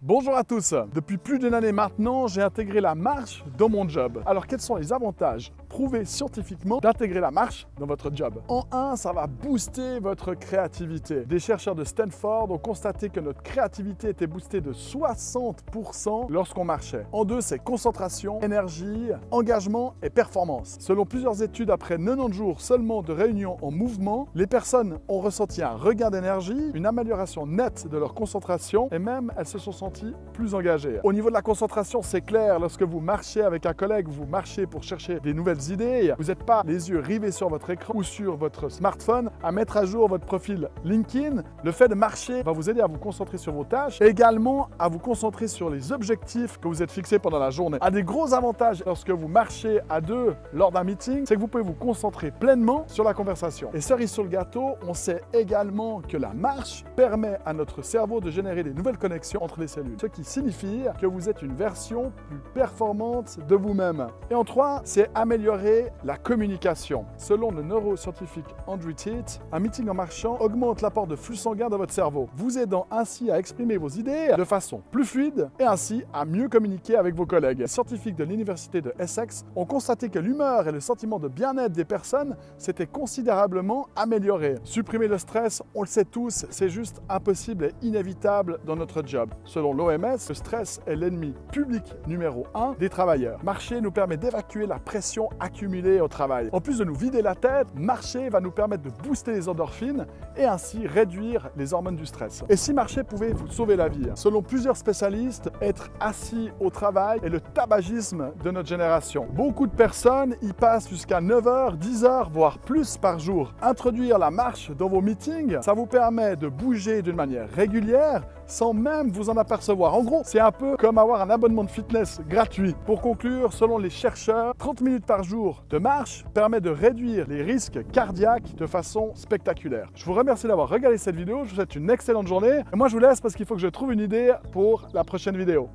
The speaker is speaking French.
Bonjour à tous. Depuis plus d'une année maintenant, j'ai intégré la marche dans mon job. Alors quels sont les avantages prouvés scientifiquement d'intégrer la marche dans votre job? En 1, ça va booster votre créativité. Des chercheurs de Stanford ont constaté que notre créativité était boostée de 60% lorsqu'on marchait. En 2, c'est concentration, énergie, engagement et performance. Selon plusieurs études, après 90 jours seulement de réunion en mouvement, les personnes ont ressenti un regain d'énergie, une amélioration nette de leur concentration et même elles se sont senties plus engagées. Au niveau de la concentration, c'est clair, lorsque vous marchez avec un collègue, vous marchez pour chercher des nouvelles idées, vous n'êtes pas les yeux rivés sur votre écran ou sur votre smartphone à mettre à jour votre profil LinkedIn. Le fait de marcher va vous aider à vous concentrer sur vos tâches et également à vous concentrer sur les objectifs que vous êtes fixés pendant la journée. Un des gros avantages lorsque vous marchez à deux lors d'un meeting, c'est que vous pouvez vous concentrer pleinement sur la conversation. Et cerise sur le gâteau, on sait également que la marche permet à notre cerveau de générer des nouvelles connexions entre les cellules, ce qui signifie que vous êtes une version plus performante de vous-même. Et en 3, c'est améliorer la communication. Selon le neuroscientifique Andrew Tate, un meeting en marchant augmente l'apport de flux sanguin dans votre cerveau, vous aidant ainsi à exprimer vos idées de façon plus fluide et ainsi à mieux communiquer avec vos collègues. Les scientifiques de l'université de Essex ont constaté que l'humeur et le sentiment de bien-être des personnes s'étaient considérablement améliorés. Supprimer le stress, on le sait tous, c'est juste impossible et inévitable dans notre job. Selon l'OMS, le stress est l'ennemi public numéro 1 des travailleurs. Marcher nous permet d'évacuer la pression accumulée au travail. En plus de nous vider la tête, marcher va nous permettre de booster les endorphines et ainsi réduire les hormones du stress. Et si marcher pouvait vous sauver la vie? Selon plusieurs spécialistes, être assis au travail est le tabagisme de notre génération. Beaucoup de personnes y passent jusqu'à 9 heures, 10 heures, voire plus par jour. Introduire la marche dans vos meetings, ça vous permet de bouger d'une manière régulière sans même vous en apercevoir. En gros, c'est un peu comme avoir un abonnement de fitness gratuit. Pour conclure, selon les chercheurs, 30 minutes par jour de marche permet de réduire les risques cardiaques de façon spectaculaire. Je vous remercie d'avoir regardé cette vidéo, je vous souhaite une excellente journée. Et moi, je vous laisse parce qu'il faut que je trouve une idée pour la prochaine vidéo.